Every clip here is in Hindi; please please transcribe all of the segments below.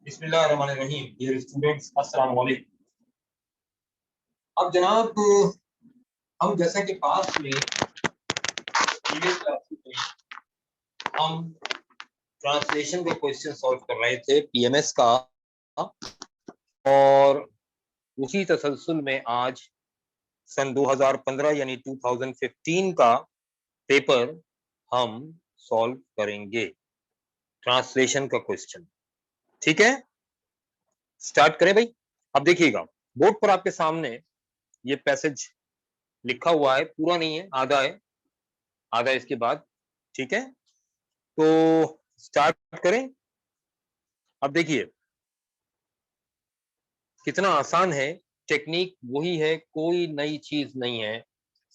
बिस्मिल्लाहिर्रहमानिर्रहीम। डियर स्टूडेंट्स, अस्सलाम वालेकुम। अब जनाब, हम जैसा कि पास्ट में प्रीवियस क्लासेस में हम ट्रांसलेशन के क्वेश्चन सॉल्व कर रहे थे पीएमएस का, और उसी तसलसल में आज सन 2015 यानी 2015 का पेपर हम सॉल्व करेंगे, ट्रांसलेशन का क्वेश्चन। ठीक है, स्टार्ट करें भाई। अब देखिएगा, बोर्ड पर आपके सामने ये पैसेज लिखा हुआ है, पूरा नहीं है, आधा है, आधा इसके बाद। ठीक है, तो स्टार्ट करें। अब देखिए कितना आसान है, टेक्निक वही है, कोई नई चीज नहीं है,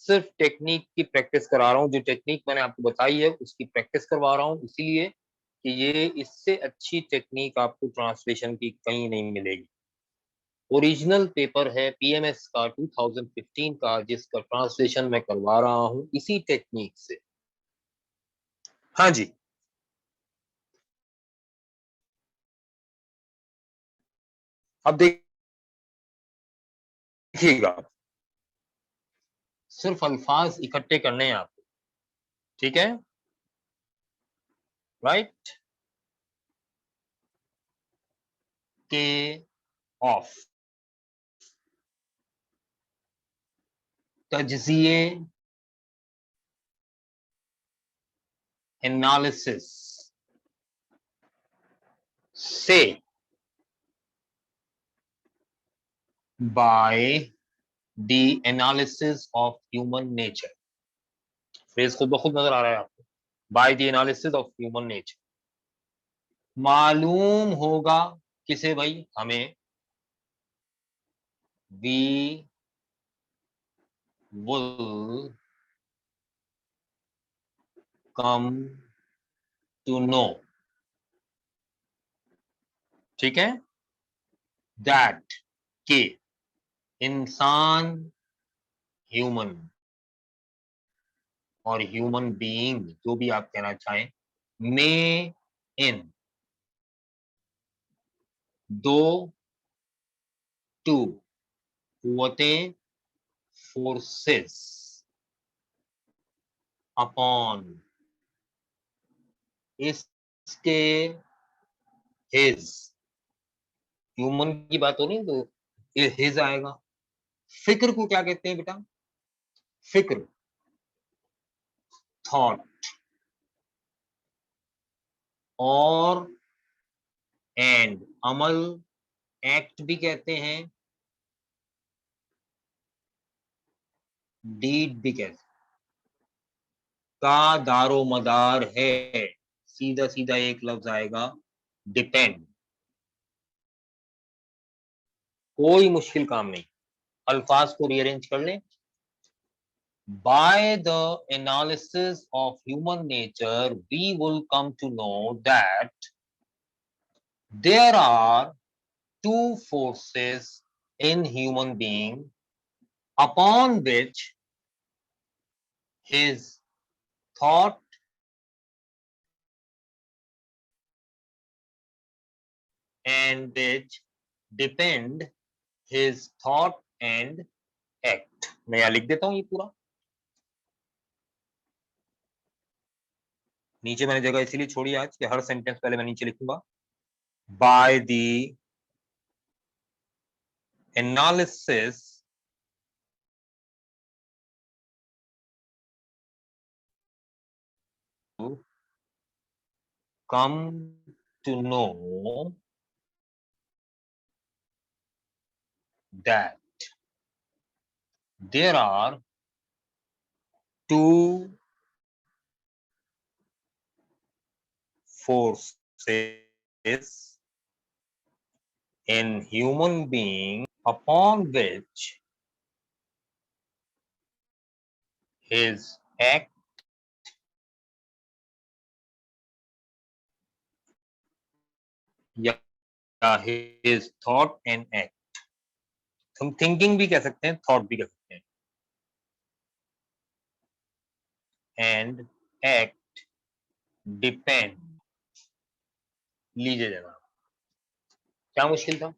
सिर्फ टेक्निक की प्रैक्टिस करा रहा हूं। जो टेक्निक मैंने आपको बताई है उसकी प्रैक्टिस करवा रहा हूं, इसीलिए कि ये इससे अच्छी टेक्निक आपको ट्रांसलेशन की कहीं नहीं मिलेगी। ओरिजिनल पेपर है पीएमएस का 2015 का, जिसका ट्रांसलेशन मैं करवा रहा हूं इसी टेक्निक से। हाँ जी, अब देखिएगा, सिर्फ अल्फाज इकट्ठे करने हैं आपको। ठीक है, राइट। के ऑफ, तजजिए, एनालिसिस से, by the analysis of human nature. Phrase खुद ब खुद नजर आ रहा है आपको, by the analysis of human nature. मालूम होगा किसे भाई? हमें। We will come to know, ठीक है, दैट के इंसान, ह्यूमन और ह्यूमन बीइंग, जो भी आप कहना चाहें, में इन दो टू कुव्वतें, फोर्सेस, अपॉन इसके, हिज, ह्यूमन की बात हो रही है तो हिज आएगा। फिक्र को क्या कहते हैं बेटा? फिक्र, थॉट, और एंड, अमल, एक्ट भी कहते हैं, डीड भी कहते हैं, का दारो मदार है। सीधा सीधा एक लफ्ज आएगा, डिपेंड। कोई मुश्किल काम नहीं, अल्फाज को रीअरेंज कर लें। By the analysis of human nature, we will come to know that there are two forces in human being upon which his thought and which depend his thought and act। मैं यहां लिख देता हूं ये पूरा, नीचे मैंने जगह इसीलिए छोड़ी आज कि हर सेंटेंस पहले मैं नीचे लिखूंगा। Bye the analysis come to know that there are two forces in human being upon which his act या his thought and act, हम थिंकिंग भी कह सकते हैं, थॉट भी कह सकते हैं, एंड एक्ट डिपेंड। लीजिए जनाब, क्या मुश्किल था?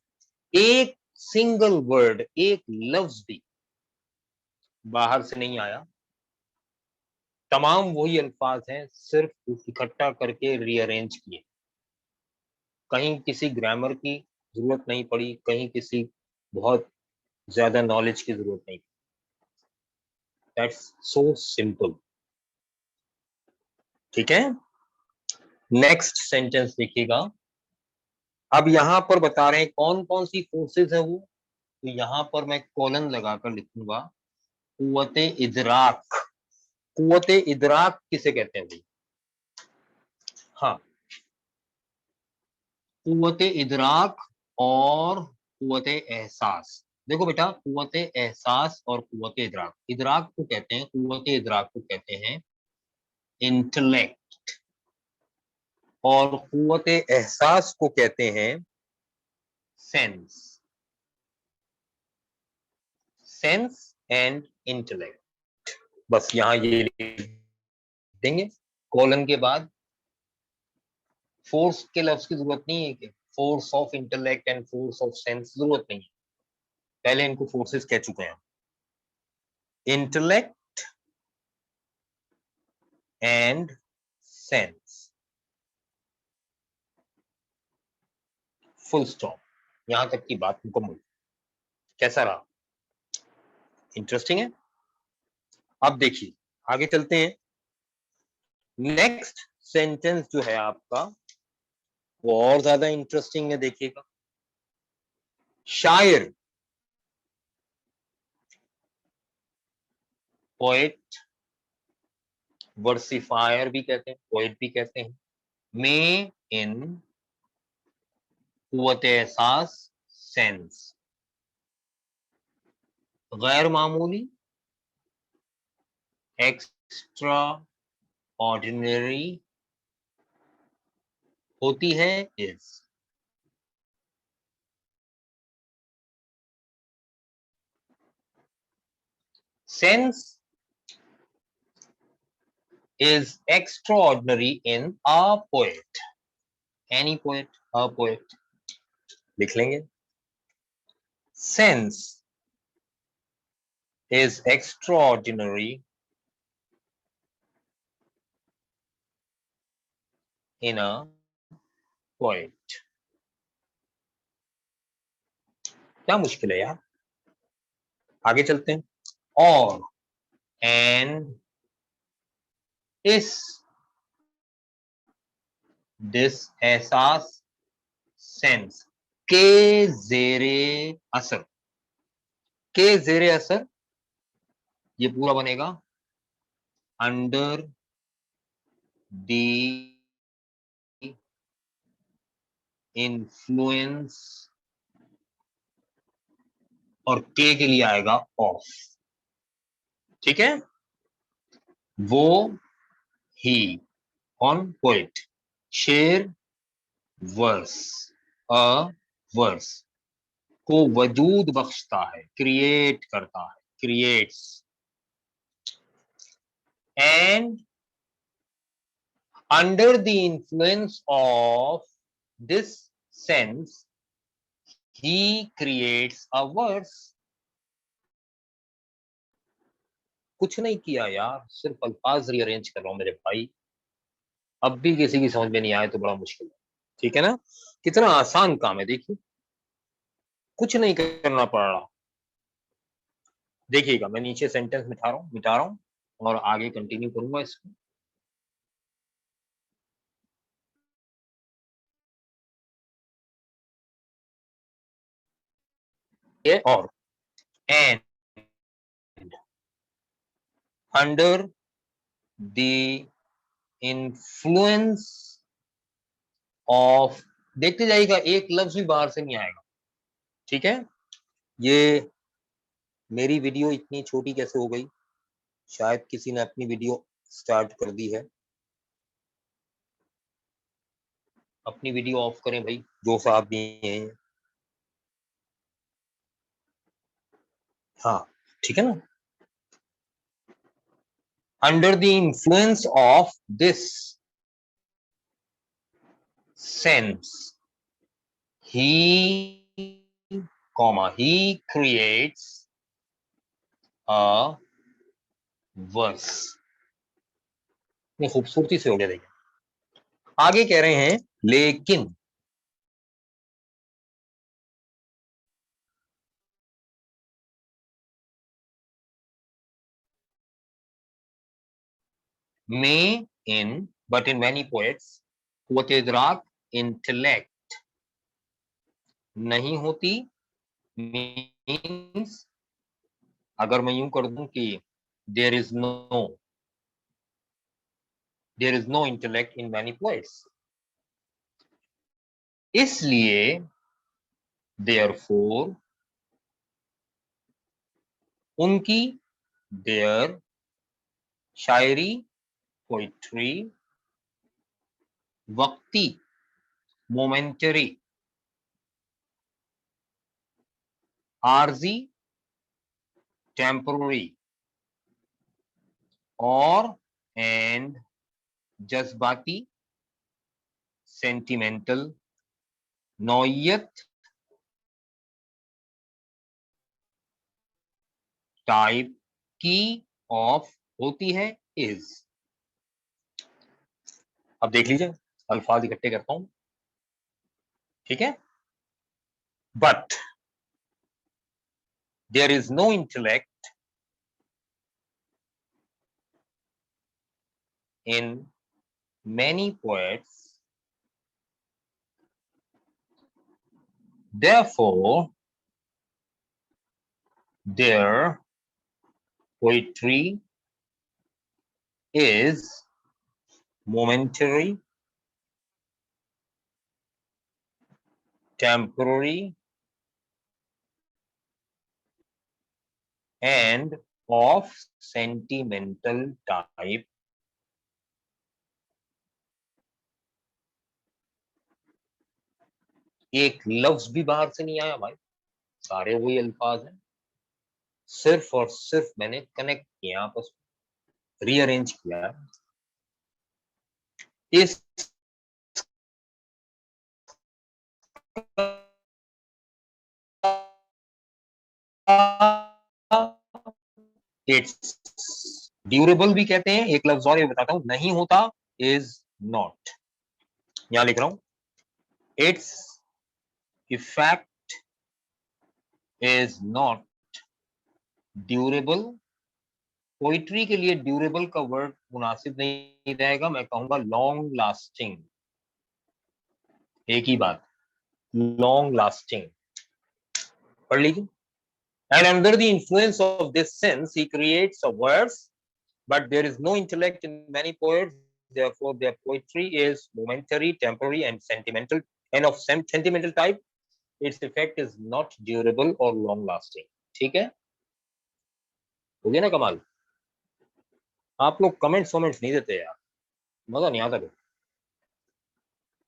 एक सिंगल वर्ड, एक लफ्ज भी बाहर से नहीं आया, तमाम वही अल्फाज हैं, सिर्फ इकट्ठा करके रीअरेंज किए। कहीं किसी ग्रामर की जरूरत नहीं पड़ी, कहीं किसी बहुत ज्यादा नॉलेज की जरूरत नहीं। That's so simple. ठीक है, नेक्स्ट सेंटेंस देखिएगा। अब यहां पर बता रहे हैं कौन कौन सी फोर्सेस है वो, तो यहां पर मैं कॉलन लगाकर लिखूंगा कुव्वते इदराक। कुव्वते इदराक किसे कहते हैं भाई? हाँ, कुव्वते इदराक और कुव्वते एहसास। देखो बेटा, कुव्वते एहसास और कुव्वते इदराक, इदराक को कहते हैं, कुव्वते इदराक को कहते हैं इंटेलेक्ट, और कुव्वते एहसास को कहते हैं सेंस। सेंस एंड इंटेलेक्ट, बस यहां ये लिख देंगे। कॉलन के बाद फोर्स के लफ्ज की जरूरत नहीं है, कि force of intellect and force of sense, जरूरत नहीं है, पहले इनको फोर्सेस कह चुके हैं। Intellect and sense, full stop, यहां तक की बात मुकम्मल। कैसा रहा? इंटरेस्टिंग है। अब देखिए, आगे चलते हैं। नेक्स्ट सेंटेंस जो है आपका वो और ज्यादा इंटरेस्टिंग है, देखिएगा। शायर, पोएट, वर्सिफायर भी कहते हैं, पोएट भी कहते हैं, में इन कुव्वत एहसास सेंस, गैर मामूली, एक्स्ट्रा ऑर्डिनरी होती है is. Sense is extraordinary in a poet, any poet, a poet, लिख लेंगे। Sense is extraordinary in a poet। क्या मुश्किल है यार, आगे चलते हैं। और and इस, दिस, एहसास, सेंस के जेरे असर, के जेरे असर, ये पूरा बनेगा अंडर द इन्फ्लुएंस, और के लिए आएगा ऑफ। ठीक है, वो, ही, कौन? पोएट। शेर, वर्स, अ वर्स को वजूद बख्शता है, क्रिएट करता है, creates. And under the influence of this sense he creates a verse. कुछ नहीं किया यार, सिर्फ अल्फाज रीअरेंज कर रहा हूं मेरे भाई। अब भी किसी की समझ में नहीं आए तो बड़ा मुश्किल है। ठीक है ना, कितना आसान काम है, देखिए, कुछ नहीं करना पड़ रहा। देखिएगा, मैं नीचे सेंटेंस मिटा रहा हूं और आगे कंटिन्यू करूंगा इसको। ये और and under the influence of, देखते जाइएगा एक लफ्ज भी बाहर से नहीं आएगा। ठीक है, ये मेरी वीडियो इतनी छोटी कैसे हो गई? शायद किसी ने अपनी वीडियो स्टार्ट कर दी है। अपनी वीडियो ऑफ करें भाई, जो साहब भी हैं। हाँ, ठीक है ना। Under the influence of this sense he comma he creates a verse। ये खूबसूरती से हो गया। देखिए आगे कह रहे हैं लेकिन may in but in many poets what is राग intellect नहीं होती means अगर मैं यूं कर दूं कि there is no intellect in many poets, इसलिए therefore उनकी their शायरी पोइट्री वक्ती मोमेंटरी आरजी टेम्पररी और एंड जज्बाती सेंटिमेंटल नौयत टाइप की ऑफ होती है इज। अब देख लीजिए अल्फाज इकट्ठे करता हूं, ठीक है। But there is no intellect in many poets, therefore their poetry is momentary, temporary and of sentimental type। एक लफ्ज भी बाहर से नहीं आया भाई, सारे वही अल्फाज हैं, सिर्फ और सिर्फ मैंने कनेक्ट किया, आपस में रीअरेंज किया। इस इट्स ड्यूरेबल भी कहते हैं। एक लफ्ज और ये बताता हूं, नहीं होता इज नॉट, यहां लिख रहा हूं its effect is not durable. Poetry के लिए ड्यूरेबल का वर्ड मुनासिब नहीं रहेगा, मैं कहूंगा लॉन्ग लास्टिंग। एक ही बात, लॉन्ग लास्टिंग। पढ़ लीजिए। And under the influence of this sense, he creates a verse, but there is no intellect in many poets. Therefore, their poetry is momentary, temporary, and sentimental, and of sentimental type. Its effect is not durable or long-lasting. ठीक है? हो गया ना कमाल? आप लोग कमेंट्स नहीं देते यार, मजा नहीं आता।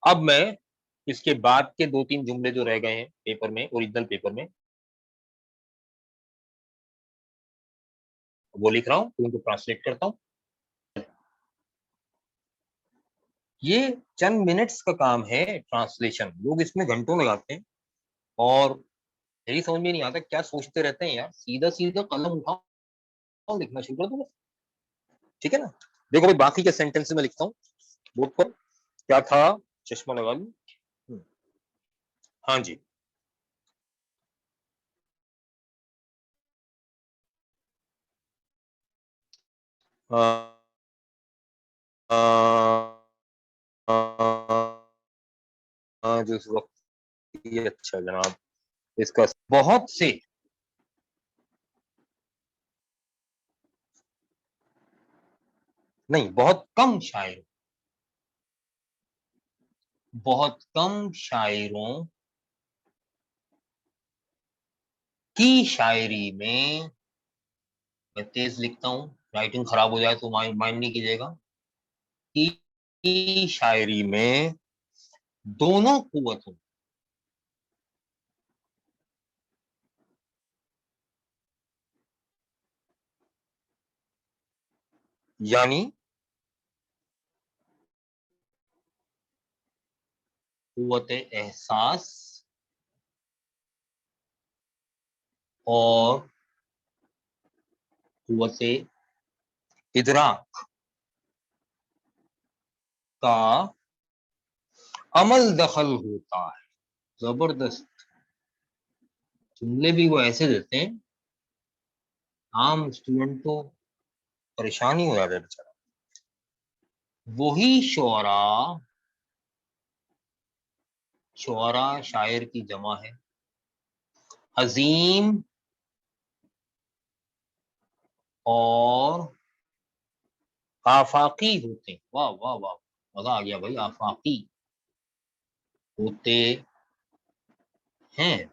अब मैं इसके बाद के 2-3 जुमले जो रह गए हैं पेपर में, ओरिजिनल पेपर में, वो लिख रहा हूं, उनको ट्रांसलेट करता हूं। ये चंद मिनट्स का काम है ट्रांसलेशन, लोग इसमें घंटों लगाते हैं और यही समझ में नहीं आता क्या सोचते रहते हैं यार। सीधा सीधा कलम उठाओ, लिखना शुरू कर दो, ठीक है ना। देखो भाई बाकी के सेंटेंस में लिखता हूँ बोर्ड पर। क्या था, चश्मा लगा लूं। हाँ जी। आ, आ, जिस वक्त ये अच्छा जनाब, इसका बहुत से नहीं, बहुत कम शायरों की शायरी में, मैं तेज लिखता हूँ, राइटिंग खराब हो जाए तो माइंड नहीं कीजिएगा, की शायरी में दोनों कुव्वतों, यानी कुव्वत एहसास और कुव्वते इदराक का अमल दखल होता है। जबरदस्त जुमले भी वो ऐसे देते हैं, आम स्टूडेंट तो परेशान ही हो जाता है बेचारा। वही शुअरा, शुअरा शायर की जमा है, अजीम और आफाकी होते हैं। वाह वाह वाह, मजा आ गया भाई। आफाकी होते हैं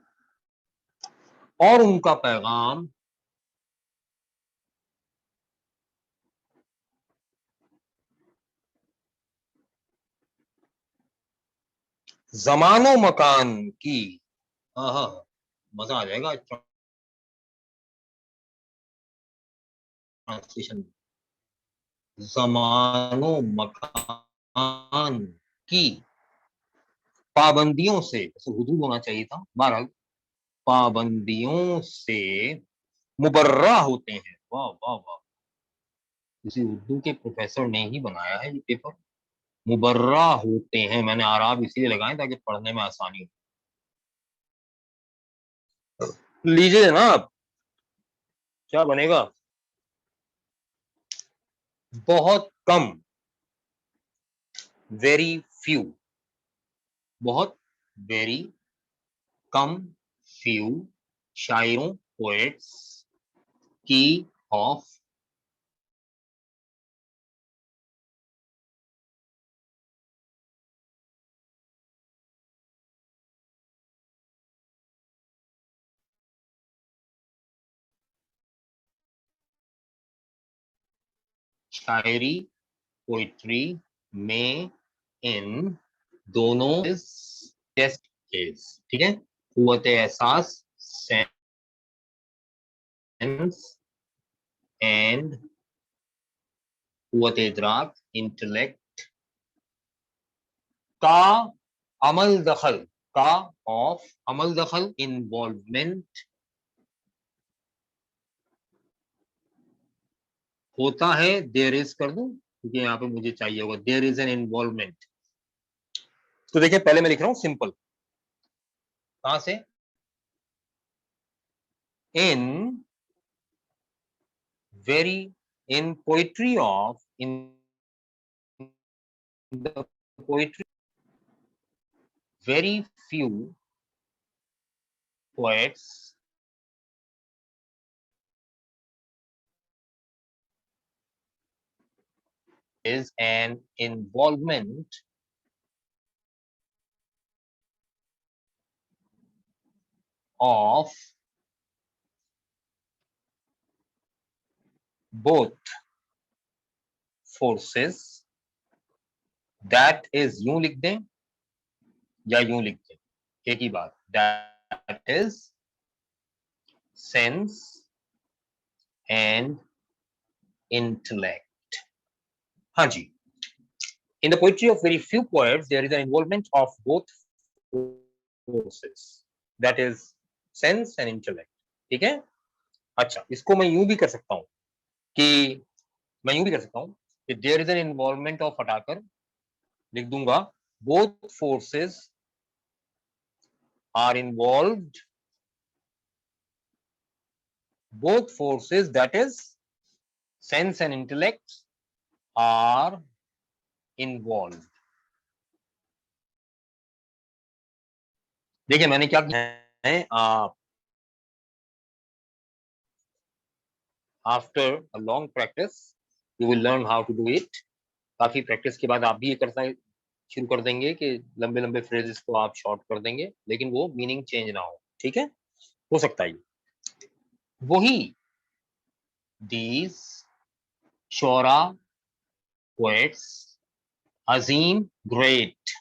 और उनका पैगाम जमानो मकान की, हाँ हाँ मजा आ जाएगा ट्रांसलेशन। जमानो मकान की पाबंदियों से, ऐसे हुदूद होना चाहिए था, बहरहाल पाबंदियों से मुबर्रा होते हैं। वाह वाह वाह, किसी उर्दू के प्रोफेसर ने ही बनाया है ये पेपर। मुबर्रा होते हैं, मैंने आराब इसीलिए लगाए ताकि पढ़ने में आसानी हो। लीजिए ना आप, क्या बनेगा? बहुत कम, वेरी फ्यू, बहुत, वेरी, कम, फ्यू, शायरों पोएट्स की, ऑफ, शायरी पोइट्री में, इन दोनों टेस्ट केस, ठीक है। कुव्वत एहसास सेंस एंड कुव्वत इदराक इंटेलेक्ट का अमल दखल, का ऑफ अमल दखल इन्वॉल्वमेंट होता है। देयर इज कर दूं क्योंकि यहाँ पे मुझे चाहिए होगा, देयर इज एन इन्वॉल्वमेंट। तो देखिए पहले मैं लिख रहा हूं सिंपल, कहां से, in very, in poetry of, in the poetry, very few poets is an involvement of both forces, that is यूं लिख दें या यूं लिख दें, एक ही बात, that is sense and intellect। हाँ जी, in the poetry of very few poets there is an involvement of both forces, that is sense and intellect। ठीक है। अच्छा, इसको मैं यूं भी कर सकता हूं कि, मैं यूं भी कर सकता हूं कि there is an involvement of, हटाकर लिख दूंगा both forces are involved, both forces that is sense and intellect are involved। देखिए मैंने क्या किया है, after a long practice you will learn how to do it. काफी प्रैक्टिस के बाद आप भी ये करना शुरू कर देंगे कि लंबे लंबे फ्रेजेस को आप शॉर्ट कर देंगे, लेकिन वो मीनिंग चेंज ना हो, ठीक है, हो सकता है। वही दीज शोरा पोएट्स, अजीम ग्रेट,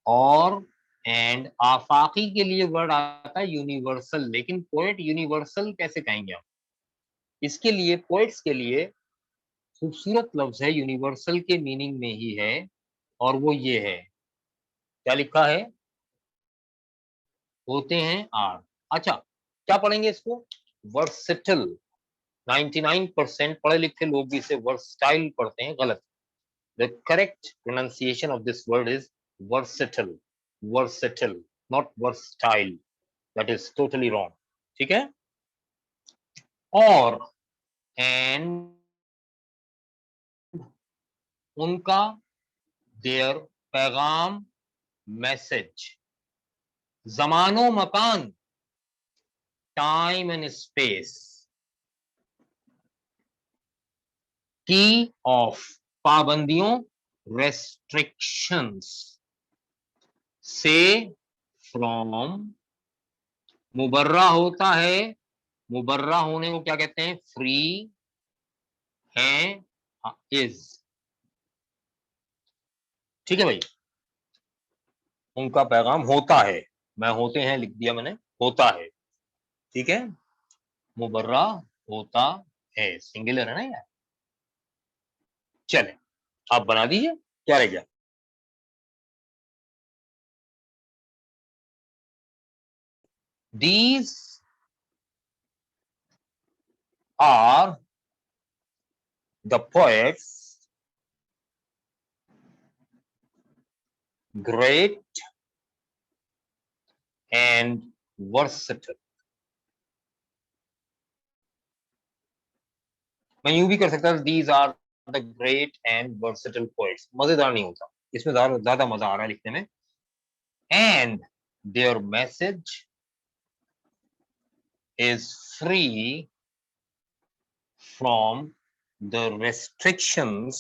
और एंड आफाकी के लिए वर्ड आता है यूनिवर्सल, लेकिन पोएट यूनिवर्सल कैसे कहेंगे आप? इसके लिए पोएट्स के लिए खूबसूरत लफ्ज है, यूनिवर्सल के मीनिंग में ही है, और वो ये है, क्या लिखा है, होते हैं आर। अच्छा, क्या पढ़ेंगे इसको? वर्सेटल। 99% पढ़े लिखे लोग भी इसे वर्सटाइल पढ़ते हैं, गलत। The correct pronunciation of this word is versatile, versatile, not versatile, that is totally wrong, ठीक है। और एंड उनका, देयर, पैगाम, मैसेज, जमानो मकान, टाइम एंड स्पेस, की ऑफ, पाबंदियों, रेस्ट्रिक्शंस, से, फ्रॉम, मुबर्रा होता है, मुबर्रा होने को क्या कहते हैं? फ्री है, इज, ठीक है भाई। उनका पैगाम होता है, मैं होते हैं लिख दिया मैंने, होता है, ठीक है। मुबर्रा होता है, सिंगुलर है ना यार। चले, आप बना दीजिए, क्या रह गया? These are the poets, great and versatile. मैं यूं भी कर सकता था, these are the great and versatile poets. मजेदार नहीं होता, इसमें ज्यादा मजा आ रहा है लिखने में। And their message is free from the restrictions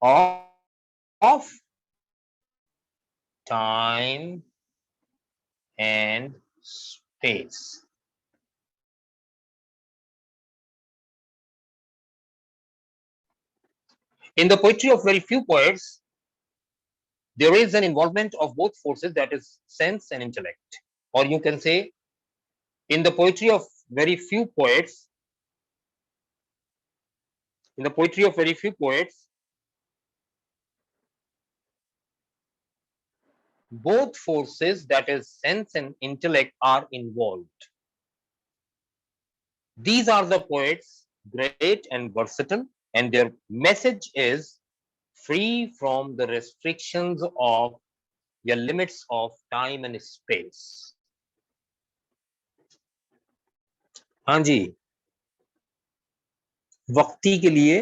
of time and space. In the poetry of very few poets, there is an involvement of both forces, that is sense and intellect. Or you can say, in the poetry of very few poets, in the poetry of very few poets, both forces, that is sense and intellect, are involved. These are the poets, great and versatile, and their message is free from the restrictions of the limits of time and space. हाँ जी, वक्ती के लिए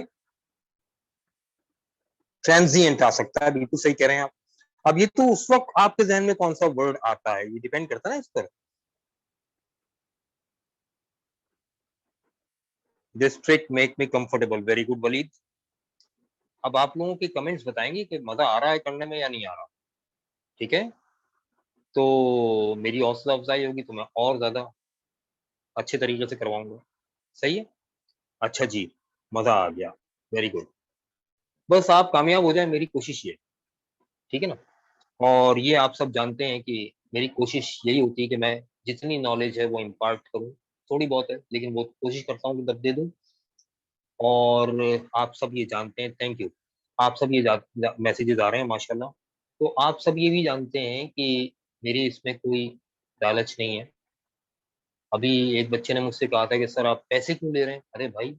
ट्रांजिएंट आ सकता है, बिल्कुल सही कह रहे हैं आप। अब ये तो उस वक्त आपके जहन में कौन सा वर्ड आता है, ये डिपेंड करता है ना इस पर। This trick make me comfortable, very good Walid. अब आप लोगों के कमेंट्स बताएंगे कि मजा आ रहा है करने में या नहीं आ रहा, ठीक है। तो मेरी हौसला अफजाई होगी तो मैं और ज्यादा अच्छे तरीके से करवाऊंगा, सही है। अच्छा जी, मजा आ गया, वेरी गुड। बस आप कामयाब हो जाए, मेरी कोशिश ये, ठीक है ना। और ये आप सब जानते हैं कि मेरी कोशिश यही होती है कि मैं जितनी नॉलेज है वो इम्पार्ट करूं। थोड़ी बहुत है लेकिन वो कोशिश करता हूँ कि दब दे दूं। और आप सब ये जानते हैं, थैंक यू, आप सब ये मैसेजेस आ रहे हैं माशाल्लाह। तो आप सब ये भी जानते हैं कि मेरी इसमें कोई लालच नहीं है। अभी एक बच्चे ने मुझसे कहा था कि सर आप पैसे क्यों ले रहे हैं? अरे भाई,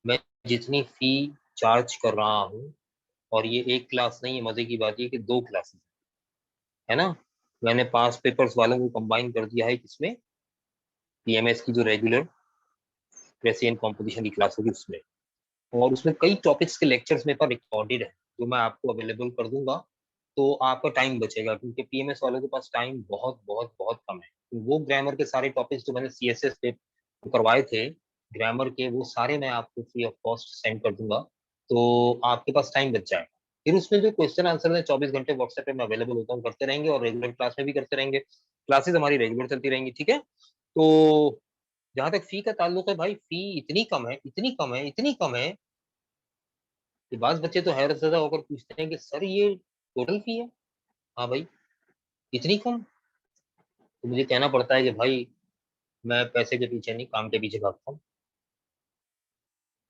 मैं जितनी फी चार्ज कर रहा हूँ, और ये एक क्लास नहीं है, मजे की बात ये कि 2 क्लासेस है ना। मैंने पास पेपर्स वालों को कंबाइन कर दिया है किसमें, पीएमएस की जो रेगुलर प्रेसिडेंट कॉम्पोजिशन की क्लास होगी उसमें। और उसमें कई टॉपिक्स के लेक्चर्स मेरे पास रिकॉर्डेड है, जो मैं आपको अवेलेबल कर दूंगा। तो आपका टाइम बचेगा, क्योंकि पीएमएस वालों के पास टाइम बहुत बहुत बहुत कम है। तो वो ग्रामर के सारे टॉपिक्स जो मैंने सीएसएस पे करवाए थे ग्रामर के, वो सारे मैं आपको फ्री ऑफ कॉस्ट सेंड कर दूंगा। तो आपके पास टाइम बच जाएगा। फिर उसमें जो क्वेश्चन आंसर है 24 घंटे व्हाट्सएप पे मैं अवेलेबल होता हूँ, करते रहेंगे, और रेगुलर क्लास में भी करते रहेंगे। क्लासेस हमारी रेगुलर चलती रहेंगी, ठीक है। तो जहां तक फी का ताल्लुक है भाई, फी इतनी कम है, इतनी कम है, इतनी कम है कि बाज बच्चे तो हैरत ज़दा होकर पूछते हैं कि सर ये टोटल फी है? हाँ भाई, इतनी कम। तो मुझे कहना पड़ता है कि भाई मैं पैसे के पीछे नहीं, काम के पीछे भागता हूँ।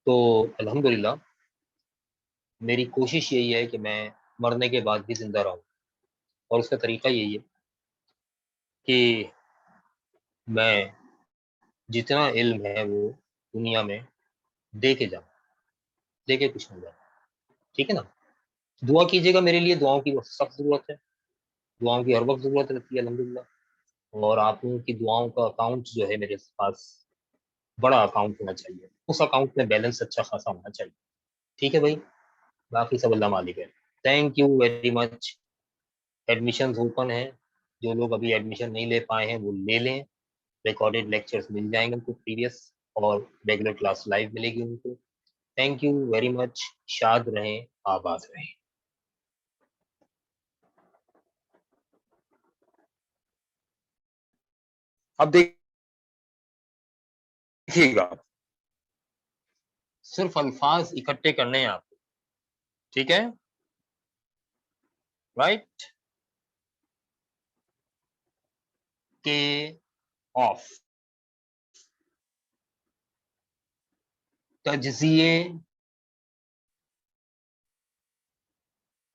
तो अल्हम्दुलिल्लाह मेरी कोशिश यही है कि मैं मरने के बाद भी जिंदा रहूं, और उसका तरीका यही है कि मैं जितना इल्म है वो दुनिया में दे के जाऊं, दे के कुछ नहीं जाऊं। ठीक है ना? दुआ कीजिएगा मेरे लिए, दुआओं की सख्त जरूरत है, दुआओं की हर वक्त जरूरत रहती है अल्हम्दुलिल्लाह। और आप लोगों की दुआओं का अकाउंट जो है मेरे पास, बड़ा अकाउंट होना चाहिए, उस अकाउंट में बैलेंस अच्छा खासा होना चाहिए। ठीक है भाई, बाकी सब अल्लाह मालिक है। Thank you very much. Admission open है, जो लोग अभी एडमिशन नहीं ले पाए हैं वो ले लें। रिकॉर्डेड लेक्चर्स मिल जाएंगे उनको प्रीवियस, और रेगुलर क्लास लाइव मिलेगी उनको। Thank you very much. शाद रहें, आबाद रहें। अब देखिएगा, सिर्फ अल्फाज इकट्ठे करने हैं आपको। ठीक है, राइट? के ऑफ, तजजिए,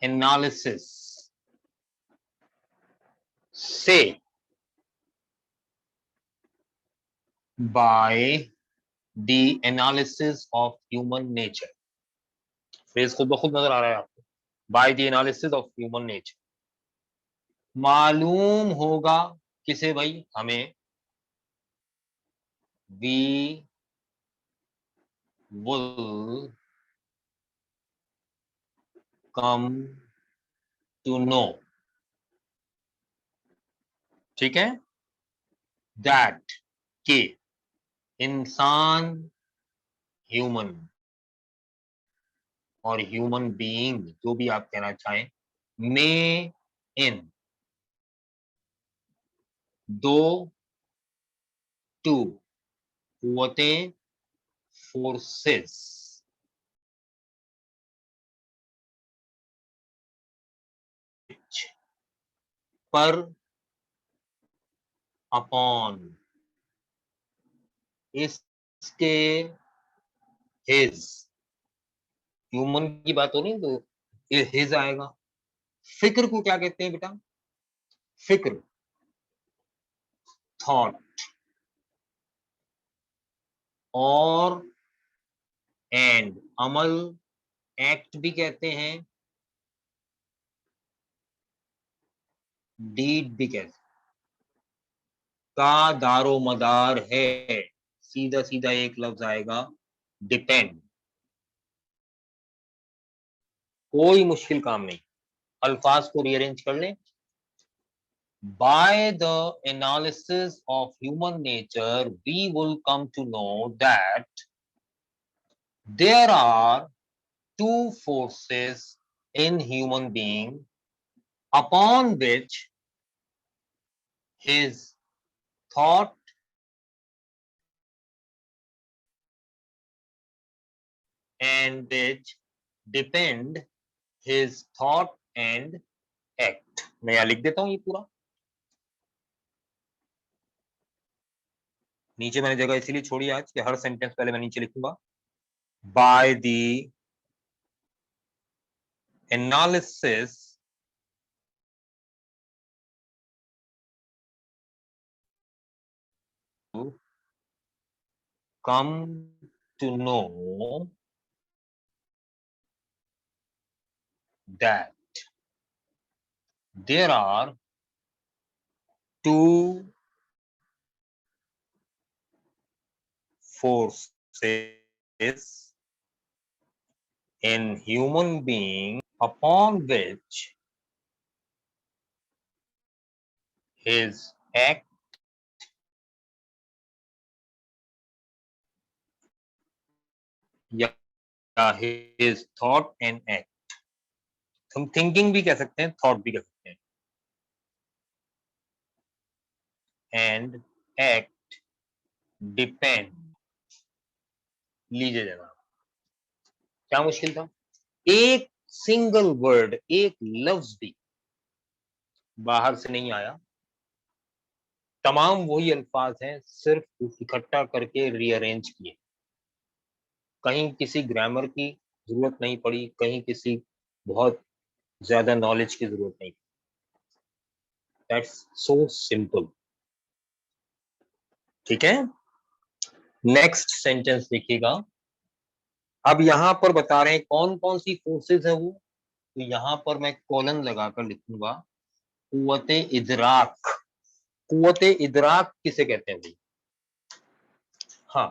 एनालिसिस से, by the analysis of human nature. Phrase खुद ब खुद नजर आ रहा है आपको, by the analysis of human nature. मालूम होगा किसे भाई? हमें। We will come to know, ठीक है, दैट, के, इंसान, ह्यूमन और ह्यूमन बीइंग, जो भी आप कहना चाहें, में इन दो टू कुव्वतें, फोर्सेस पर, अपॉन, इसके, हिज, ह्यूमन की बात हो रही है तो हिज आएगा। फिक्र को क्या कहते हैं बेटा? फिक्र, थॉट, और एंड, अमल, एक्ट भी कहते हैं, डीड भी कहते हैं, का दारो मदार है। सीधा सीधा एक लफ्ज आएगा, डिपेंड। कोई मुश्किल काम नहीं, अल्फाज को रीअरेंज कर लें। By the analysis of human nature, we will come to know that there are two forces in human being upon which his thought and which depend his thought and act। मैं यहाँ लिख देता हूँ ये पूरा, नीचे मैंने जगह इसीलिए छोड़ी आज कि हर सेंटेंस पहले मैं नीचे लिखूंगा। By the analysis come to know that there are two forces in human being upon which his act या his thought and act, हम थिंकिंग भी कह सकते हैं, थॉट भी कह सकते हैं, एंड एक्ट डिपेंड। लीजिए जनाब, क्या मुश्किल था? एक सिंगल वर्ड, एक लफ्ज भी बाहर से नहीं आया, तमाम वही अल्फाज हैं, सिर्फ इकट्ठा करके रीअरेंज किए। कहीं किसी ग्रामर की जरूरत नहीं पड़ी, कहीं किसी बहुत ज्यादा नॉलेज की जरूरत नहीं पड़ी। That's so simple. ठीक है, नेक्स्ट सेंटेंस देखिएगा। अब यहां पर बता रहे हैं कौन कौन सी फोर्सेस है वो, तो यहां पर मैं कॉलन लगाकर लिखूंगा कुव्वते इदराक। कुव्वते इदराक किसे कहते हैं भाई? हाँ,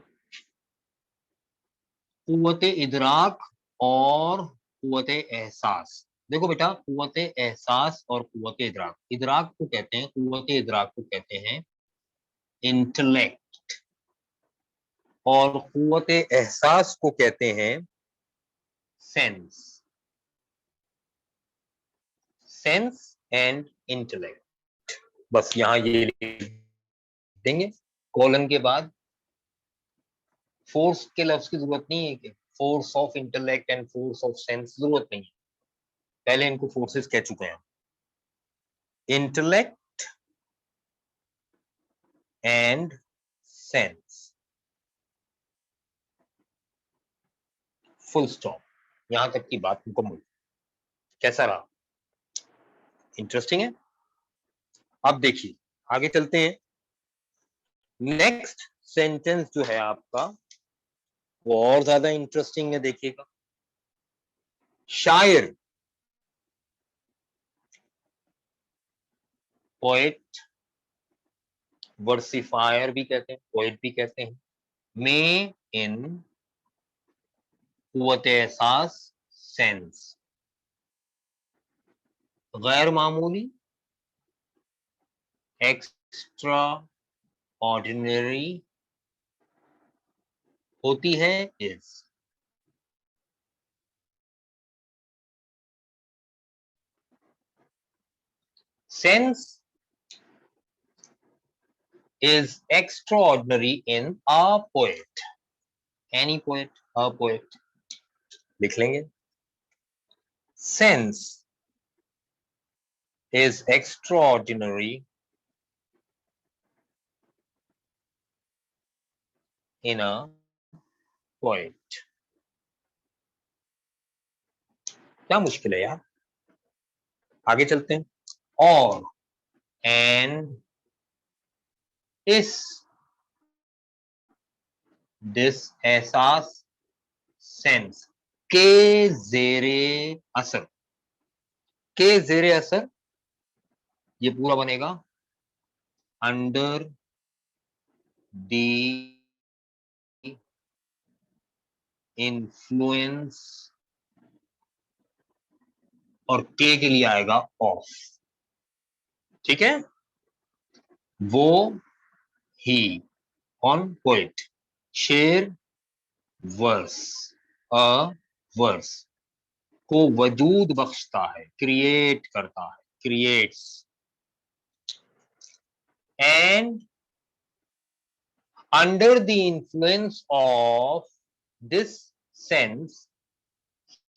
कुव्वते इदराक और कुव्वते एहसास। देखो बेटा, कुव्वते एहसास और कुव्वते इदराक, इदराक को कहते हैं, कुव्वते इदराक को कहते हैं इंटेलेक्ट, और कुव्वते एहसास को कहते हैं सेंस। सेंस एंड इंटेलेक्ट, बस यहां ये लिख देंगे। कॉलन के बाद फोर्स के लफ्ज की जरूरत नहीं है कि force of intellect and force of sense, जरूरत नहीं है, पहले इनको फोर्सेस कह चुके हैं। Intellect and sense, full stop, यहां तक की बात मुकम्मल। कैसा रहा? इंटरेस्टिंग है। अब देखिए आगे चलते हैं। नेक्स्ट सेंटेंस जो है आपका वो और ज्यादा इंटरेस्टिंग है, देखिएगा। शायर, पोएट, वर्सिफायर भी कहते हैं, पोएट भी कहते हैं, में इन कुव्वत एहसास सेंस, गैर मामूली, एक्स्ट्रा ऑर्डिनरी होती है is. Sense is extraordinary in a poet, any poet, a poet, लिख लेंगे। Sense is extraordinary in a poet। क्या मुश्किल है यार, आगे चलते हैं। और and इस, दिस, एहसास, सेंस के जेरे असर, के जेरे असर, ये पूरा बनेगा अंडर द इन्फ्लुएंस, और के लिए आएगा ऑफ। ठीक है, वो, ही, कौन? पोएट, शेर, वर्स, अ वर्स को वजूद बख्शता है, क्रिएट करता है, creates. And under the influence of this sense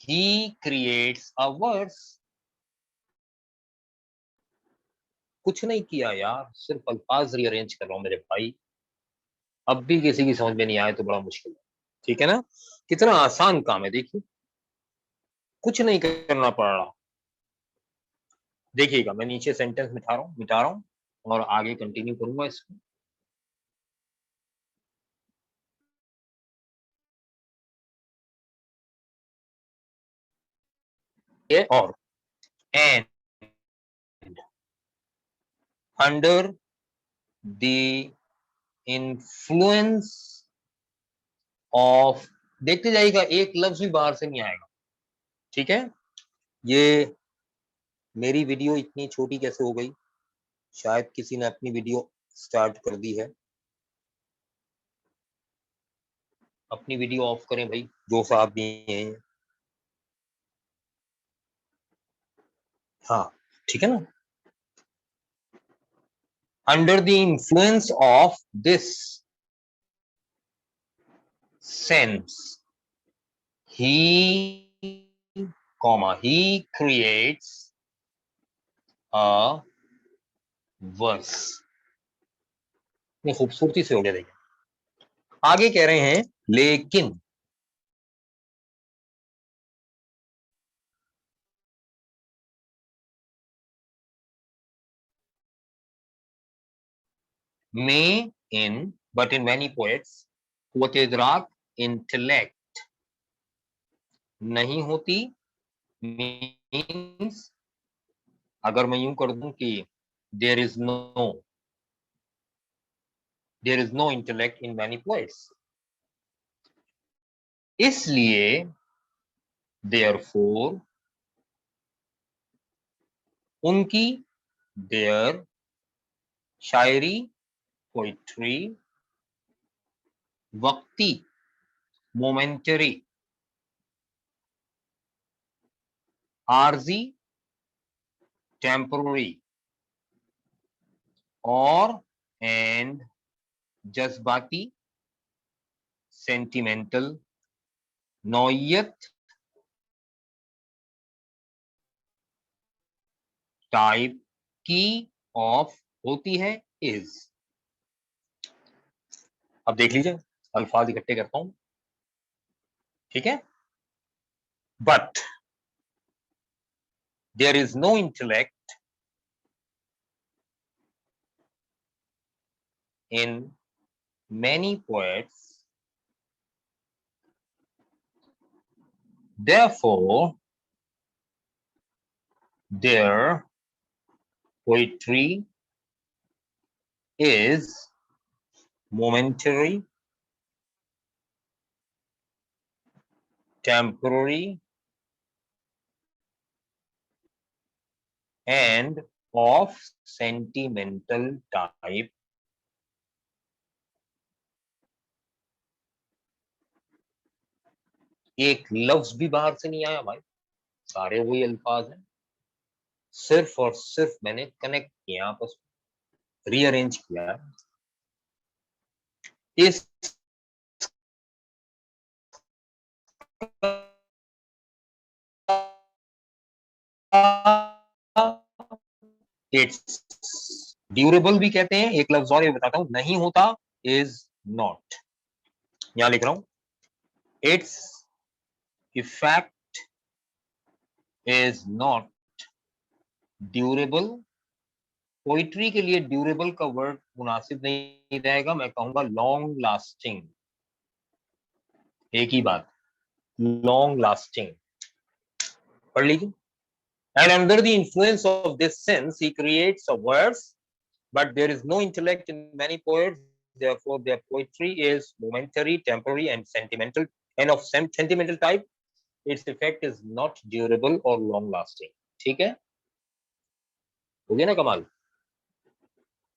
he creates a verse. कुछ नहीं किया यार, सिर्फ अल्फाज रीअरेंज कर रहा हूं मेरे भाई। अब भी किसी की समझ में नहीं आए तो बड़ा मुश्किल है। ठीक है ना, कितना आसान काम है, देखिए कुछ नहीं करना पड़ रहा। देखिएगा, मैं नीचे सेंटेंस मिटा रहा हूं और आगे कंटिन्यू करूंगा इसको। ये और and under the influence of, देखते जाइएगा एक लफ्ज भी बाहर से नहीं आएगा। ठीक है, ये मेरी वीडियो इतनी छोटी कैसे हो गई? शायद किसी ने अपनी वीडियो स्टार्ट कर दी है। अपनी वीडियो ऑफ करें भाई, जो साहब भी हैं। हाँ, ठीक है ना। Under the influence of this sense he, he creates a verse। इतनी खूबसूरती से हो गया, देखिए आगे कह रहे हैं लेकिन, may in, but in many poets, quote idrak intellect नहीं होती means अगर मैं यूं कर दूं कि there is no intellect in many poets, इसलिए therefore उनकी their शायरी पोइट्री वक्ती मोमेंटरी आरजी टेम्पररी और एंड जज्बाती सेंटिमेंटल नौयत टाइप की ऑफ होती है इज। अब देख लीजिए अल्फाज इकट्ठे करता हूं, ठीक है। But there is no intellect in many poets, therefore their poetry is momentary, temporary, and of sentimental type। एक लफ्ज भी बाहर से नहीं आया भाई, सारे वही अल्फाज हैं, सिर्फ और सिर्फ मैंने कनेक्ट किया, आपस में रीअरेंज किया। इस इट्स ड्यूरेबल भी कहते हैं, एक लफ्ज और ये बताता हूं, नहीं होता इज नॉट, यहां लिख रहा हूं its effect is not durable. Poetry के लिए ड्यूरेबल का वर्ड मुनासिब नहीं रहेगा, मैं कहूंगा लॉन्ग लास्टिंग, एक ही बात, लॉन्ग लास्टिंग। पढ़ लीजिए। And under the influence of this sense, he creates a verse, but there is no intellect in many poets. Therefore, their poetry is momentary, temporary, and sentimental, and of sentimental type. Its effect is not durable or long-lasting. ठीक है, हो गया ना कमाल।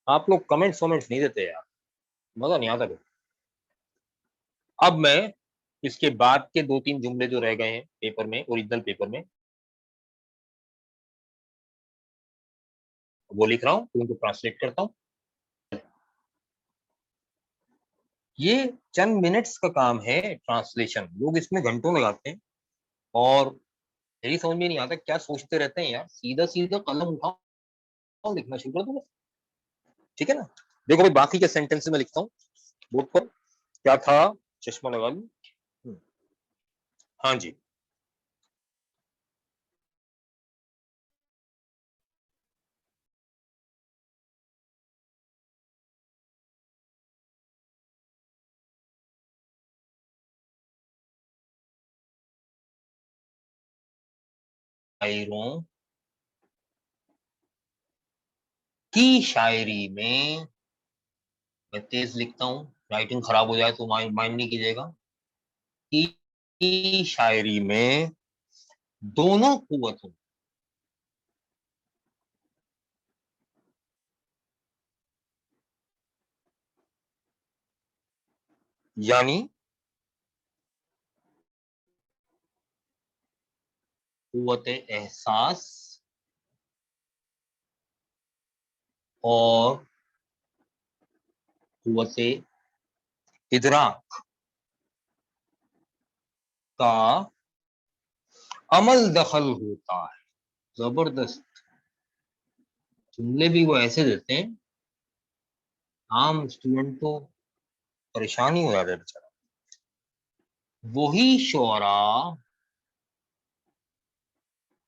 आप लोग कमेंट्स नहीं देते यार, मजा नहीं आता। अब मैं इसके बाद के 2-3 जुमले जो रह गए हैं पेपर में, ओरिजिनल पेपर में, वो लिख रहा हूं, उनको ट्रांसलेट करता हूं। ये चंद मिनट्स का काम है ट्रांसलेशन, लोग इसमें घंटों लगाते हैं और यही समझ में नहीं आता क्या सोचते रहते हैं यार, सीधा सीधा कलम उठाओ लिखना शुरू कर दो, ठीक है ना। देखो भाई बाकी के सेंटेंस में लिखता हूँ बोर्ड पर, क्या था, चश्मा लगा लूं। हाँ जी, शायरों की शायरी में, मैं तेज लिखता हूँ, राइटिंग खराब हो जाए तो माइंड नहीं कीजिएगा, की शायरी में दोनों कुव्वतों, यानी कुव्वत एहसास और कुव्वत इदराक का अमल दखल होता है। जबरदस्त जुमले भी वो ऐसे देते हैं, आम स्टूडेंट तो परेशान ही हो जाता है बेचारा। वही शुअरा,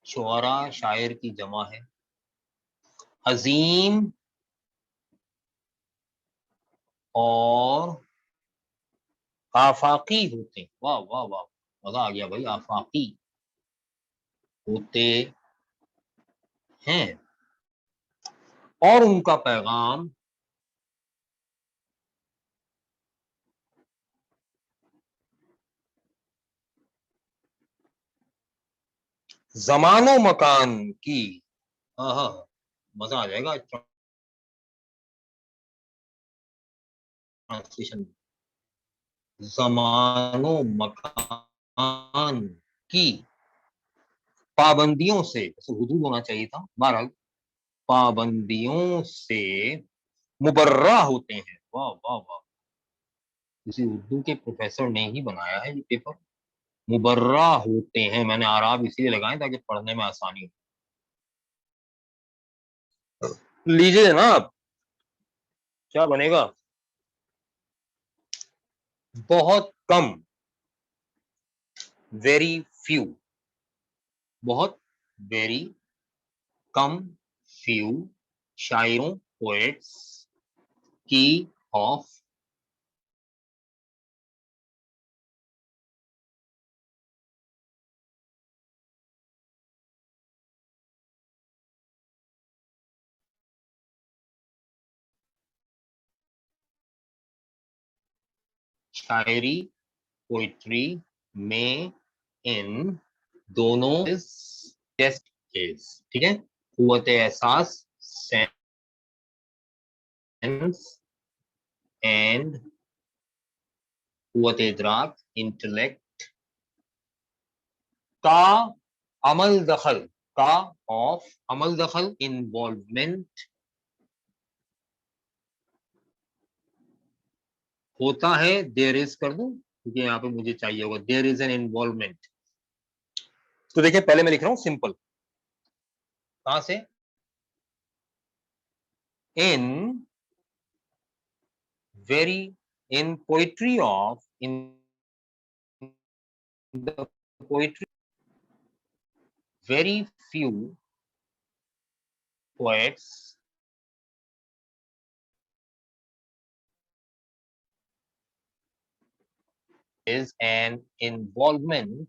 शुअरा शायर की जमा है, अजीम और आफाकी होते हैं। वाह वाह वाह, मजा आ गया भाई। आफाकी होते हैं और उनका पैगाम जमानो मकान की, हाँ हाँ, मजा आ जाएगा ट्रांसलेशन। जमानो मकान की पाबंदियों से, ऐसे हुदूद होना चाहिए था, बहरहाल पाबंदियों से मुबर्रा होते हैं। वाह वाह वाह, किसी उर्दू के प्रोफेसर ने ही बनाया है ये पेपर। मुबर्रा होते हैं, मैंने आराब इसलिए लगाए ताकि पढ़ने में आसानी हो। लीजिए ना आप, क्या बनेगा? बहुत कम, वेरी फ्यू। बहुत, वेरी, कम, फ्यू शायरों, पोएट्स की, ऑफ, शायरी, पोइट्री में, इन, दोनों, टेस्ट केस, ठीक है। कुव्वत एहसास, सेंस, एंड कुव्वत इदराक, इंटेलेक्ट का, अमल दखल का, ऑफ, अमल दखल, इन्वॉल्वमेंट होता है। देयर इज कर दूं क्योंकि यहाँ पे मुझे चाहिए होगा, देयर इज एन इन्वॉल्वमेंट। तो देखिए पहले मैं लिख रहा हूं सिंपल, कहां से? In very, in poetry of, in the poetry, very few poets is an involvement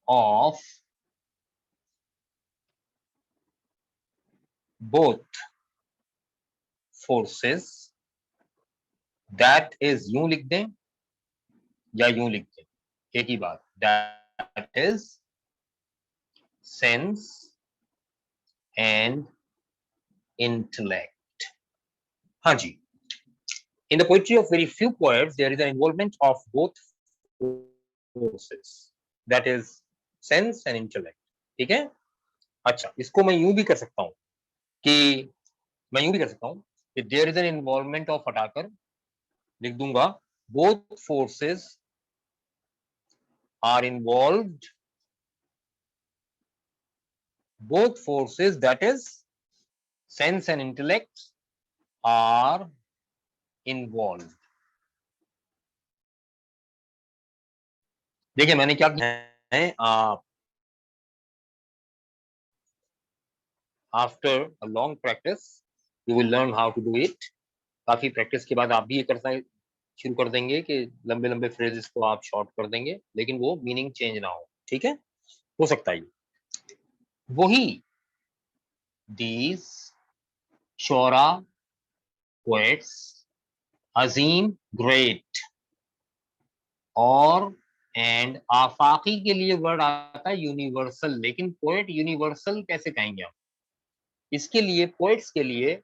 of both forces, that is, यूं लिख दें या यूं लिख दें, एक ही बात, that is sense and intellect। हाँ जी, in the poetry of very few poets there is an involvement of both forces, that is sense and intellect। ठीक है। अच्छा, इसको मैं यूं भी कर सकता हूं कि, मैं यूं भी कर सकता हूं कि there is an involvement of, हटाकर लिख दूंगा, both forces are involved, both forces, that is sense and intellect, are involved। देखिए मैंने क्या किया है, after a long practice you will learn how to do it. काफी प्रैक्टिस के बाद आप भी ये करना शुरू कर देंगे कि लंबे लंबे फ्रेजेस को आप शॉर्ट कर देंगे, लेकिन वो मीनिंग चेंज ना हो, ठीक है। हो सकता है वही, दीज शोरा, पोएट्स, अजीम, ग्रेट, और एंड आफाकी के लिए वर्ड आता है यूनिवर्सल, लेकिन पोएट यूनिवर्सल कैसे कहेंगे आप? इसके लिए, पोएट्स के लिए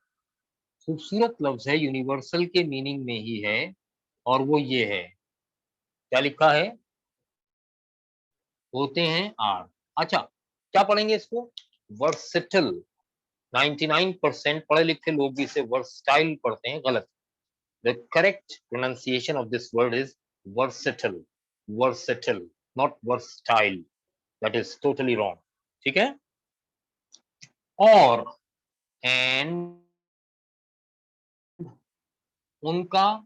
खूबसूरत लफ्ज है, यूनिवर्सल के मीनिंग में ही है, और वो ये है, क्या लिखा है? होते हैं आर। अच्छा, क्या पढ़ेंगे इसको? वर्सिटल। 99% पढ़े लिखे लोग भी इसे वर्सटाइल पढ़ते हैं, गलत। The correct pronunciation of this word is versatile, versatile, not versatile, that is totally wrong, ठीक है। और एंड उनका,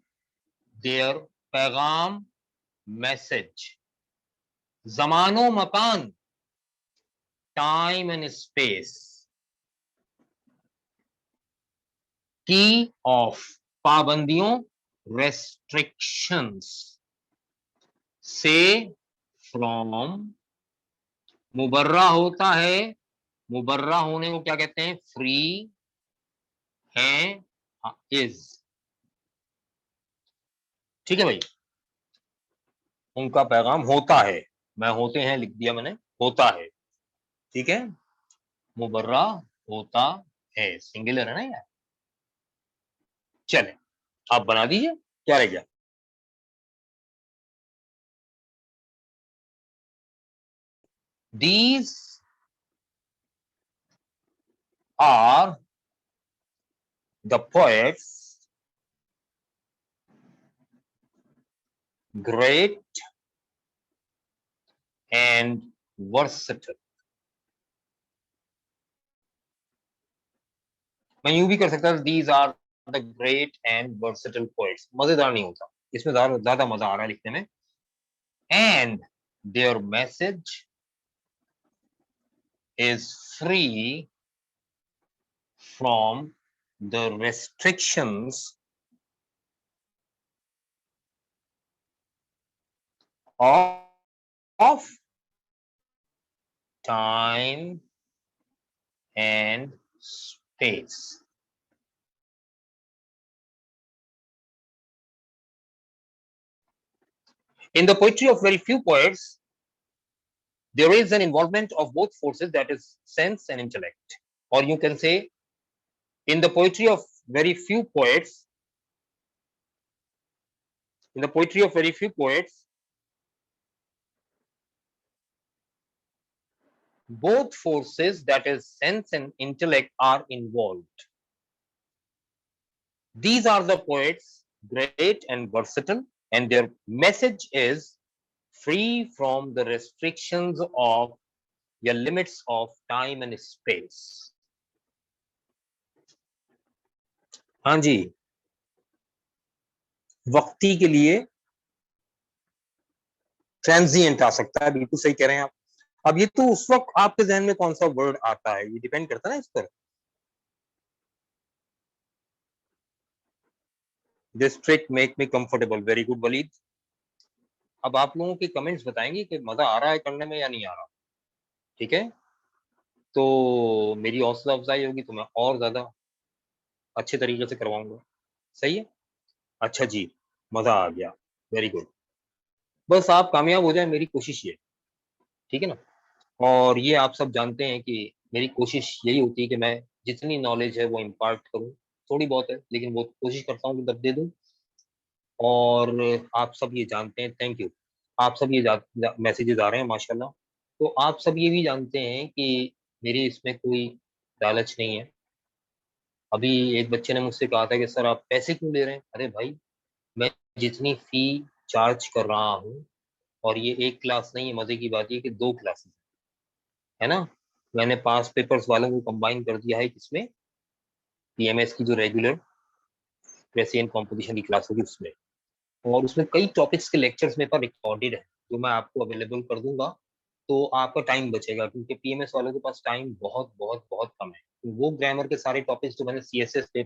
देयर, पैगाम, मैसेज, जमानो मकान, टाइम एंड स्पेस, की ऑफ, पाबंदियों, रेस्ट्रिक्शंस से, फ्रॉम, मुबर्रा होता है, मुबर्रा होने को क्या कहते हैं? फ्री है, इज। ठीक है भाई, उनका पैगाम होता है, मैं होते हैं लिख दिया मैंने, होता है। ठीक है, मुबर्रा होता है, सिंगुलर है ना यार। चले, आप बना दीजिए, क्या रह गया? These are the poets, great and versatile। मैं यूं भी कर सकता था, these are the great and versatile poets। मजेदार नहीं होता, इसमें ज्यादा मजा आ रहा है लिखने में। And their message is free from the restrictions of time and space। In the poetry of very few poets, there is an involvement of both forces, that is sense and intellect, or you can say, in the poetry of very few poets, in the poetry of very few poets, both forces, that is sense and intellect, are involved। These are the poets, great and versatile, and their message is free from the restrictions of the limits of time and space। हाँ जी, वक्ती के लिए ट्रांजिएंट आ सकता है, बिल्कुल सही कह रहे हैं आप। अब ये तो उस वक्त आपके जहन में कौन सा वर्ड आता है, ये डिपेंड करता है ना इस पर। This trick make me comfortable, very good Walid. अब आप लोगों के कमेंट्स बताएंगे कि मजा आ रहा है करने में या नहीं आ रहा। ठीक है, तो मेरी हौसला अफजाई होगी तो मैं और ज्यादा अच्छे तरीके से करवाऊंगा। सही है, अच्छा जी, मजा आ गया, वेरी गुड। बस आप कामयाब हो जाए, मेरी कोशिश ये। ठीक है ना, और ये आप सब जानते हैं कि मेरी कोशिश यही होती है कि मैं जितनी नॉलेज है वो इम्पार्ट करूं। थोड़ी बहुत है लेकिन वो कोशिश करता हूँ कि दे दूं। और आप सब ये जानते हैं, थैंक यू, आप सब ये मैसेजेस आ रहे हैं माशाल्लाह। तो आप सब ये भी जानते हैं कि मेरी इसमें कोई लालच नहीं है। अभी एक बच्चे ने मुझसे कहा था कि सर आप पैसे क्यों ले रहे हैं? अरे भाई, मैं जितनी फी चार्ज कर रहा हूँ, और ये एक क्लास नहीं है, मजे की बात ये कि दो क्लासेस है ना। मैंने पास पेपर्स वालों को कंबाइन कर दिया है किसमें, पीएमएस की जो रेगुलर प्रेसिडेंट कॉम्पिटिशन की क्लास होगी उसमें। और उसमें कई टॉपिक्स के लेक्चर्स मेरे पास रिकॉर्डेड है, जो मैं आपको अवेलेबल कर दूंगा। तो आपका टाइम बचेगा, क्योंकि पीएमएस वालों के पास टाइम बहुत बहुत बहुत कम है। तो वो ग्रामर के सारे टॉपिक्स जो मैंने सीएसएस पे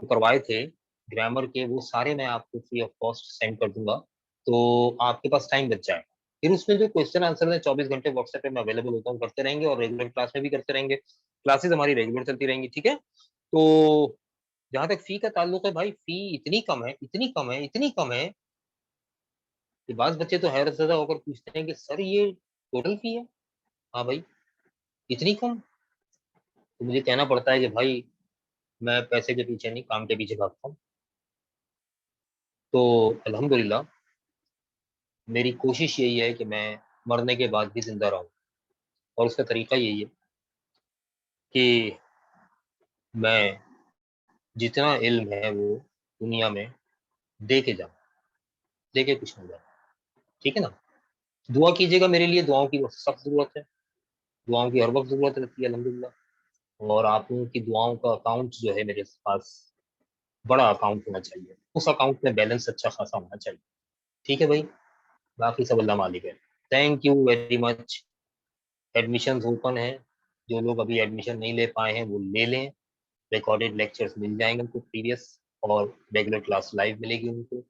करवाए थे ग्रामर के, वो सारे मैं आपको फ्री ऑफ कॉस्ट सेंड कर दूंगा। तो आपके पास टाइम बच जाएगा। फिर उसमें जो क्वेश्चन आंसर है 24 घंटे व्हाट्सएप पे मैं अवेलेबल होता हूँ, करते रहेंगे, और रेगुलर क्लास में भी करते रहेंगे। क्लासेस हमारी रेगुलर चलती रहेंगी। ठीक है, तो जहां तक फी का ताल्लुक है भाई, फी इतनी कम है, इतनी कम है, इतनी कम है कि बास बच्चे तो हैरत ज़दा होकर पूछते हैं कि सर ये टोटल फी है। हाँ भाई, इतनी कम। तो मुझे कहना पड़ता है कि भाई मैं पैसे के पीछे नहीं, काम के पीछे भागता हूँ। तो अल्हम्दुलिल्लाह, मेरी कोशिश यही है कि मैं मरने के बाद भी जिंदा रहूं, और उसका तरीका यही है कि मैं जितना इल्म है वो दुनिया में दे के जाऊं, दे के कुछ नहीं जाऊं। ठीक है ना, दुआ कीजिएगा मेरे लिए, दुआओं की सख्त जरूरत है, दुआओं की हर वक्त जरूरत रहती है अल्हम्दुलिल्लाह। और आप लोगों की दुआओं का अकाउंट जो है मेरे पास, बड़ा अकाउंट होना चाहिए, उस अकाउंट में बैलेंस अच्छा खासा होना चाहिए। ठीक है भाई, बाकी सब अल्लाह मालिक है। Thank you very much. Admission open है, जो लोग अभी एडमिशन नहीं ले पाए हैं वो ले लें। रिकॉर्डेड लेक्चर्स मिल जाएंगे उनको प्रीवियस, और रेगुलर क्लास लाइव मिलेगी उनको।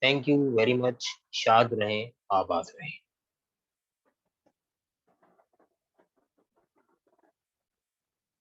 Thank you very much. शाद रहें, आबाद रहें।